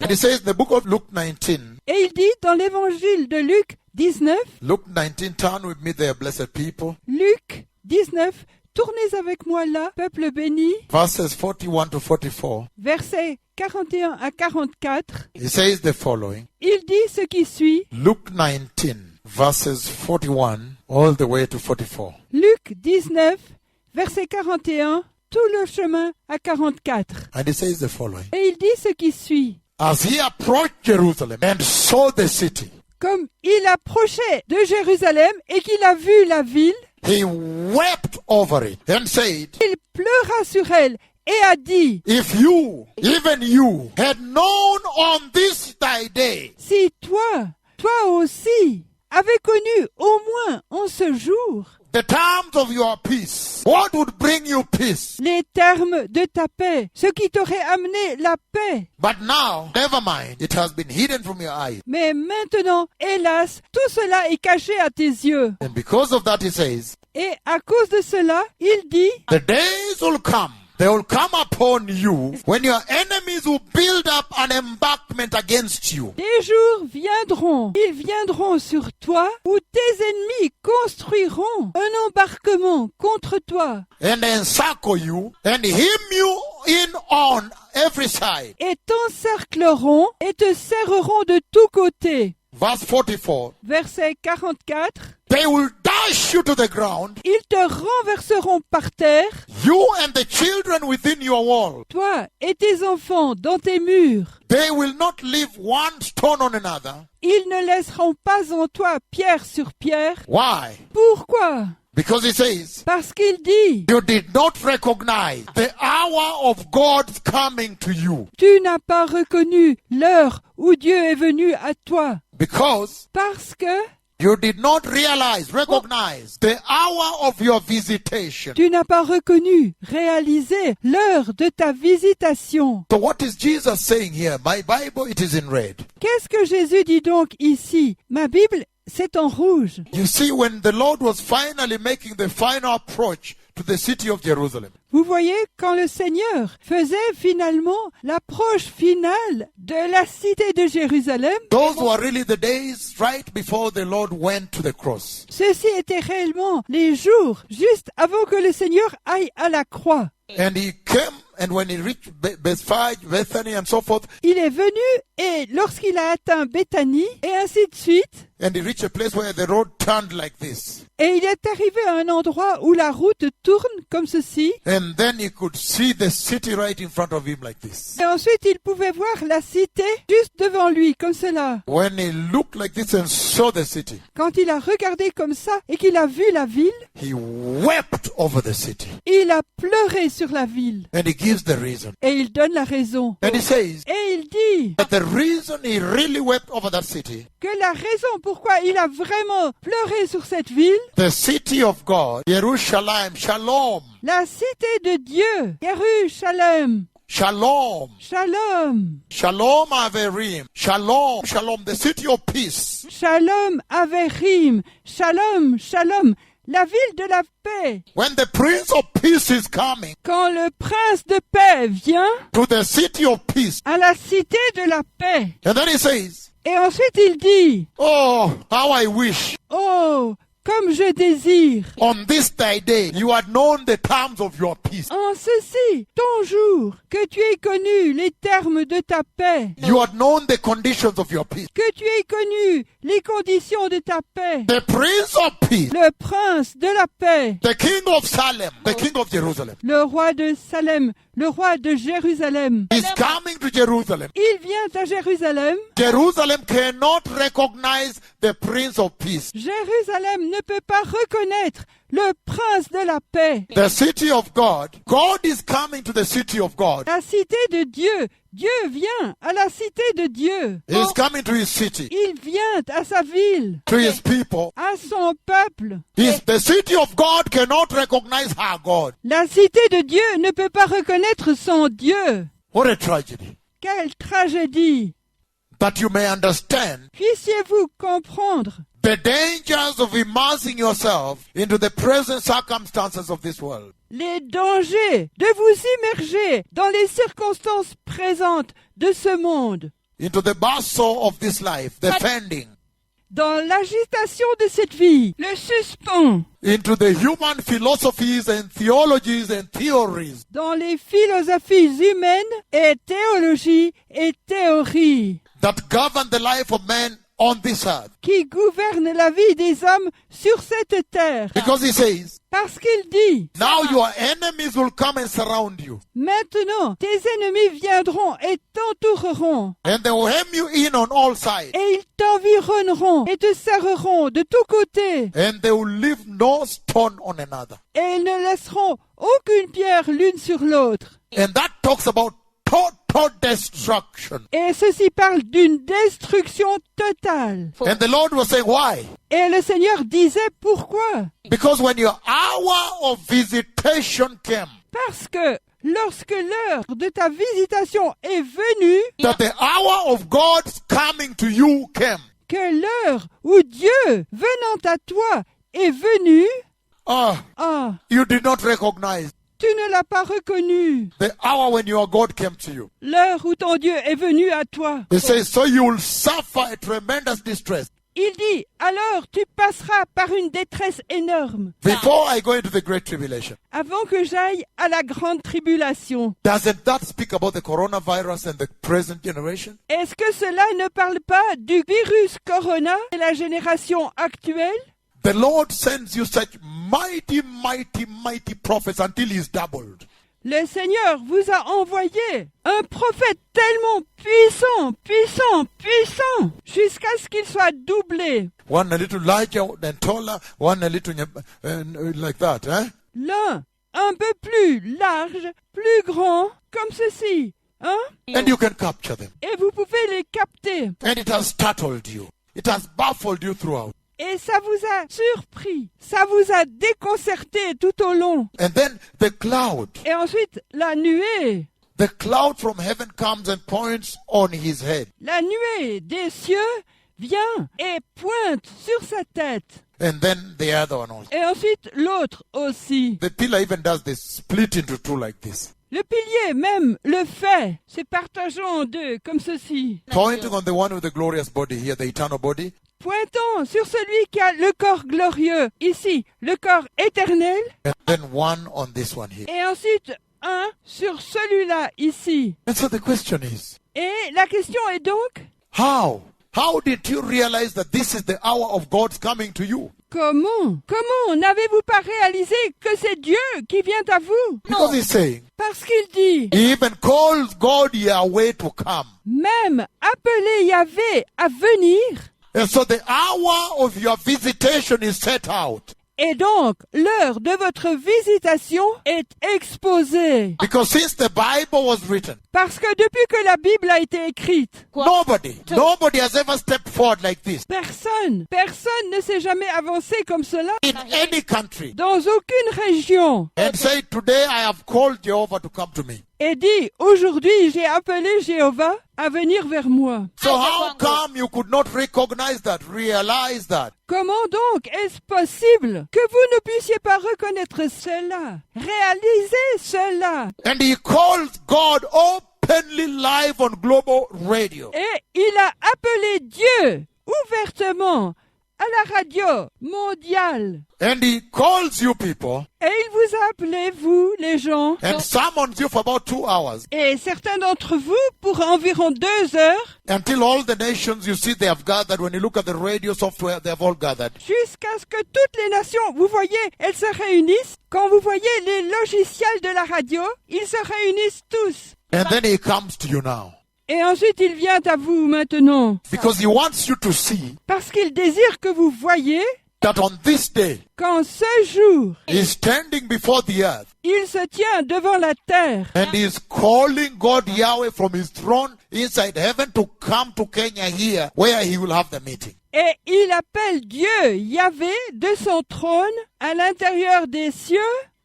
And it says in the book of Luke 19, Et il dit dans l'évangile de Luc 19, Luke 19, turn with me there, blessed people, Luc 19, tournez avec moi là, peuple béni, verses 41 to 44. versets 41 à 44, It says the following. il dit ce qui suit, Luke 19, verses 41 all the way to 44. Luc 19, verset 41, tout le chemin à 44. And it says the following. Et il dit ce qui suit. As he approached Jerusalem and saw the city, Comme il approchait de Jérusalem et qu'il a vu la ville, he wept over it and said, il pleura sur elle et a dit, if you, even you, had known on this thy day, si toi aussi, avais connu au moins en ce jour the terms of your peace, what would bring you peace? les termes de ta paix, ce qui t'aurait amené la paix. But now, never mind, it has been hidden from your eyes. Mais maintenant, hélas, tout cela est caché à tes yeux. And because of that, he says, Et à cause de cela, il dit, the days will come. They will come upon you when your enemies will build up an embankment against you. des jours viendront, ils viendront sur toi, où tes ennemis construiront un embarquement contre toi And encircle you and hem you in on every side. et t'encercleront et te serreront de tous côtés. Verse 44. Verset 44. They will dash you to the ground, Ils te renverseront par terre, you and the children within your wall. toi et tes enfants dans tes murs. They will not leave one stone on another. Ils ne laisseront pas en toi pierre sur pierre. Why? Pourquoi? Because he says, Parce qu'il dit, you did not recognize the hour of God's coming to you. tu n'as pas reconnu l'heure où Dieu est venu à toi. Because Parce que you did not recognize the hour of your visitation. tu n'as pas reconnu, réalisé l'heure de ta visitation. So what is Jesus saying here? My Bible, it is in red. Qu'est-ce que Jésus dit donc ici? Ma Bible, c'est en rouge. You see, when the Lord was finally making the final approach to the city of Jerusalem, Vous voyez, quand le Seigneur faisait finalement l'approche finale de la cité de Jérusalem, those were really the days right before the Lord went to the cross. ceci était réellement les jours juste avant que le Seigneur aille à la croix. And he came, and when he reached Bethphage, Bethany, and so forth, Il est venu et lorsqu'il a atteint Béthanie et ainsi de suite, and he reached a place where the road turned like this. et il est arrivé à un endroit où la route tourne comme ceci, And then he could see the city right in front of him like this. et ensuite il pouvait voir la cité juste devant lui comme cela. When he looked like this and saw the city, Quand il a regardé comme ça et qu'il a vu la ville, he wept over the city. il a pleuré sur la ville. And he gives the reason. Et il donne la raison. And he says Et il dit that the reason he really wept over that city, que la raison pourquoi il a vraiment pleuré sur cette ville, the city of God, Jerusalem, Shalom, la cité de Dieu, Jérusalem, Shalom, Shalom, Shalom Averim, Shalom, Shalom, the city of peace. Shalom Averim, Shalom, Shalom, la ville de la paix. When the Prince of Peace is coming Quand le prince de paix vient to the city of peace, à la cité de la paix, and then he says, et ensuite il dit, oh, how I wish oh, comme je désire, on this thy day you had known the terms of your peace. en ceci, ton jour, que tu aies connu les termes de ta paix, You had known the conditions of your peace. que tu aies connu les conditions de ta paix. The Prince of Peace, Le prince de la paix, the King of Salem, the King of Jerusalem, le roi de Salem, le roi de Jérusalem, is coming to Jerusalem. il vient à Jérusalem. Jerusalem cannot recognize the Prince of Peace. Jérusalem ne peut pas reconnaître le prince de la paix. The city of God, God is coming to the city of God. La cité de Dieu, Dieu vient à la cité de Dieu. He is coming to his city, Il vient à sa ville, to his people. à son peuple. The city of God cannot recognize her God. La cité de Dieu ne peut pas reconnaître son Dieu. What a tragedy. Quelle tragédie! That you may understand Puissiez-vous comprendre the dangers of immersing yourself into the present circumstances of this world. les dangers de vous immerger dans les circonstances présentes de ce monde. into the bustle of this life, the fending, dans l'agitation de cette vie, le suspens, into the human philosophies and theologies and theories dans les philosophies humaines et théologies et théories that govern the life of man on this earth. qui gouvernent la vie des hommes sur cette terre. Because he says, Parce qu'il dit, now your enemies will come and surround you. maintenant tes ennemis viendront et t'entoureront, And they will hem you in on all sides. et ils t'environneront et te serreront de tous côtés, And they will leave no stone on another. et ils ne laisseront aucune pierre l'une sur l'autre. And that talks about total destruction. Et ceci parle d'une destruction totale. And the Lord was saying, why? Et le Seigneur disait pourquoi? Because when your hour of visitation came, Parce que lorsque l'heure de ta visitation est venue, that the hour of God's coming to you came, que l'heure où Dieu venant à toi est venu, you did not recognize tu ne l'as pas reconnu. the hour when your God came to you. L'heure où ton Dieu est venu à toi. He says, so you will suffer a tremendous distress. Il dit, alors tu passeras par une détresse énorme. Before I go into the great tribulation. Avant que j'aille à la grande tribulation. Doesn't that speak about the coronavirus and the present generation? Est-ce que cela ne parle pas du virus corona et la génération actuelle? The Lord sends you such mighty, mighty, mighty prophets until he's doubled. Le Seigneur vous a envoyé un prophète tellement puissant, puissant, puissant, jusqu'à ce qu'il soit doublé. One a little larger than taller, one a little like that, eh? L'un un peu plus large, plus grand, comme ceci, hein? And you can capture them. Et vous pouvez les capter. And it has startled you. It has baffled you throughout. Et ça vous a surpris, ça vous a déconcerté tout au long. And then the cloud. Et ensuite, la nuée. The cloud from heaven comes and points on his head. La nuée des cieux vient et pointe sur sa tête. And then the other one also. Et ensuite, l'autre aussi. The pillar even does this, split into two like this. Le pilier même le fait, se partageant en deux, comme ceci. Pointing on the one with the glorious body here, the eternal body. Pointant sur celui qui a le corps glorieux, ici, le corps éternel. And then one on this one here. Et ensuite, un sur celui-là, ici. And so the question is, Et la question est donc, how? How did you realize that this is the hour of God's coming to you? Comment n'avez-vous pas réalisé que c'est Dieu qui vient à vous? Because he's saying, Parce qu'il dit, he even calls God Yahweh to come. même appelez Yahvé à venir. And so the hour of your visitation is set out. Et donc, l'heure de votre visitation est exposée. Because since the Bible was written, Parce que depuis que la Bible a été écrite, nobody has ever stepped forward like this. personne ne s'est jamais avancé comme cela In any country. dans aucune région. And say, today I have called Jehovah to come to me. Et dit, aujourd'hui j'ai appelé Jéhovah à venir vers moi. So how come you could not recognize that, realize that? Comment donc est-ce possible que vous ne puissiez pas reconnaître cela, réaliser cela? And he calls God openly live on global radio. Et il a appelé Dieu ouvertement à la radio mondiale. And he calls you people Et il vous a appelé, vous, les gens, and summons you for about 2 hours et certains d'entre vous pour environ 2 heures, until all the nations you see they have gathered. When you look at the radio software, they have all gathered. jusqu'à ce que toutes les nations, vous voyez, elles se réunissent. Quand vous voyez les logiciels de la radio, ils se réunissent tous. And then he comes to you now. Et ensuite, il vient à vous maintenant. Because he wants you to see Parce qu'il désire que vous voyiez that on this day, qu'en ce jour, he's standing before the earth il se tient devant la terre. and he's calling God Yahweh from his throne inside heaven to come to Kenya here where he will have the meeting. Et il appelle Dieu, Yahvé, de son trône, à l'intérieur des cieux,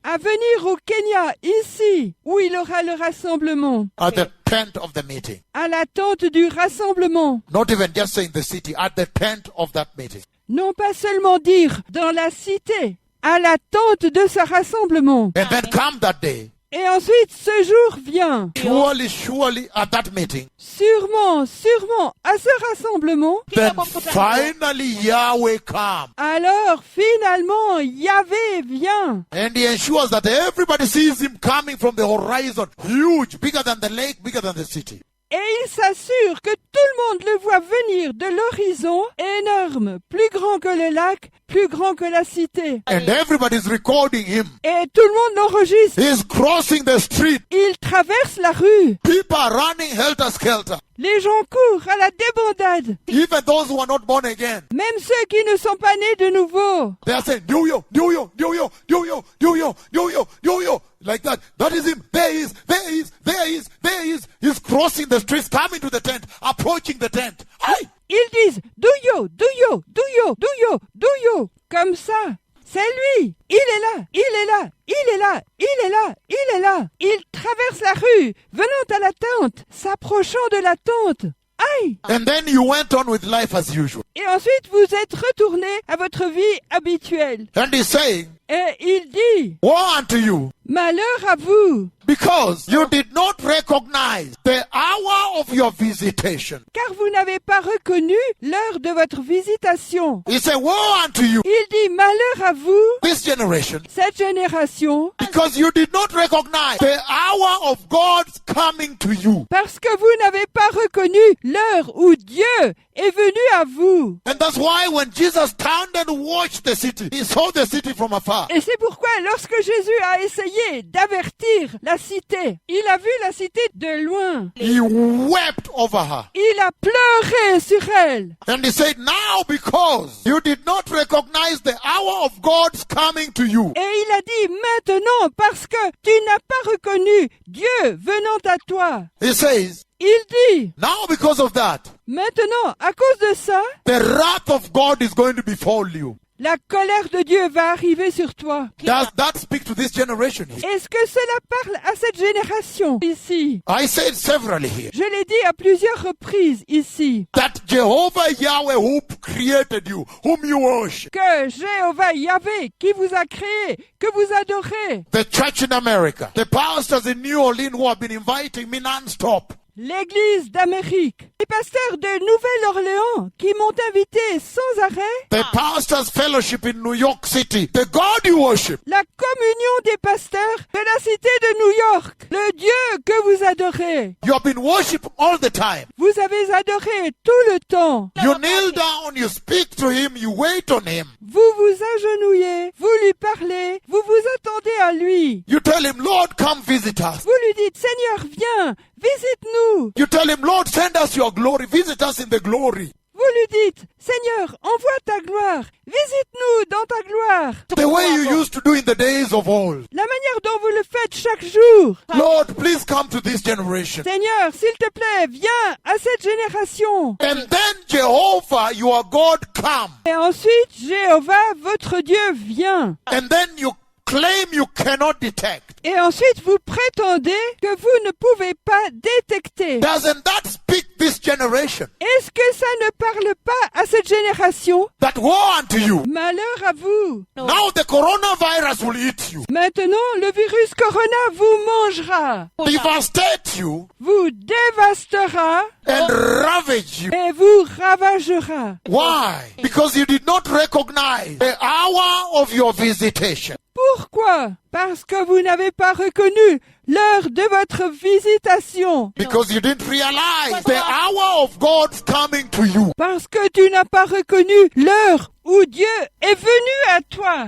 à venir au Kenya, ici, où il aura le rassemblement. At the tent of the meeting. À la tente du rassemblement. Not even just saying the city, at the tent of that meeting. Non pas seulement dire dans la cité, à la tente de ce rassemblement. And then come that day. Et ensuite, ce jour vient. Surely, surely at that meeting, Sûrement, sûrement, à ce rassemblement, then finally Yahweh comes. alors finalement, Yahvé vient. And he ensures that everybody sees him coming from the horizon, huge, bigger than the lake, bigger than the city. Et il s'assure que tout le monde le voit venir de l'horizon, énorme, plus grand que le lac, plus grand que la cité. And everybody's recording him. Et tout le monde l'enregistre. He's crossing the street. Il traverse la rue. People are running helter-skelter. Les gens courent à la débandade. Even those who are not born again. Même ceux qui ne sont pas nés de nouveau. They are saying, New York, New York, New York, New York, New York, New York, New York. Like that. That is him. There he is, there he is, there he is, there he is. He's crossing the streets, coming to the tent, approaching the tent. Hey! Ils disent « Douyo, douyo, douyo, douyo, douyo » comme ça. C'est lui. Il est là, il est là, il est là, il est là, il est là. Il traverse la rue, venant à la tente, s'approchant de la tente. Aïe! And then you went on with life as usual. Et ensuite, vous êtes retourné à votre vie habituelle. And he's saying, Et il dit woe unto you, « Malheur à vous, because you did not recognize the hour of your visitation. car vous n'avez pas reconnu l'heure de votre visitation. » He said, woe unto you, Il dit « Malheur à vous, this generation, cette génération, because you did not recognize the hour of God's coming to you. parce que vous n'avez pas reconnu l'heure où Dieu est venu à vous. And that's why when Jesus turned and watched the city, he saw the city from afar. Et c'est pourquoi lorsque Jésus a essayé d'avertir la cité, il a vu la cité de loin. He wept over her. Il a pleuré sur elle. And he said, now because you did not recognize the hour of God's coming to you, Et il a dit maintenant parce que tu n'as pas reconnu Dieu venant à toi. he says, Il dit now because of that, maintenant à cause de ça, the wrath of God is going to befall you. la colère de Dieu va arriver sur toi. Does that speak to this generation here? Est-ce que cela parle à cette génération ici? I said severally here Je l'ai dit à plusieurs reprises ici. that Jehovah Yahweh who created you, whom you worship, Que Jéhovah Yahvé qui vous a créé, que vous adorez, the church in America, the pastors in New Orleans who have been inviting me non-stop, l'Église d'Amérique, les pasteurs de Nouvelle-Orléans qui m'ont invité sans arrêt, the pastors fellowship in New York City, the God you worship, la communion des pasteurs de la cité de New York, le Dieu que vous adorez. you have been worship all the time. Vous avez adoré tout le temps. You kneel down, you speak to him, you wait on him. Vous vous agenouillez, vous lui parlez, vous vous attendez à lui. You tell him, Lord, come visit us. Vous lui dites, Seigneur, viens, visite-nous. You tell him, Lord, send us your glory, visit us in the glory. Vous lui dites, Seigneur, envoie ta gloire, visite-nous dans ta gloire. The way you used to do in the days of old. La manière dont vous le faites chaque jour. Lord, please come to this generation. Seigneur, s'il te plaît, viens à cette génération. And then Jehovah, your God, come. Et ensuite, Jéhovah, votre Dieu, vient. And then you claim you cannot detect. Et ensuite, vous prétendez que vous ne pouvez pas détecter. Doesn't that speak this generation? Est-ce que ça ne parle pas à cette génération? That woe unto you. Malheur à vous. Now the coronavirus will eat you, Maintenant, le virus Corona vous mangera, devastate you, vous dévastera and ravage you. et vous ravagera. Why? Because you did not recognize the hour of your visitation. Pourquoi? Parce que vous n'avez pas reconnu l'heure de votre visitation. Because you didn't realize the hour of God's coming to you. Parce que tu n'as pas reconnu l'heure où Dieu est venu à toi.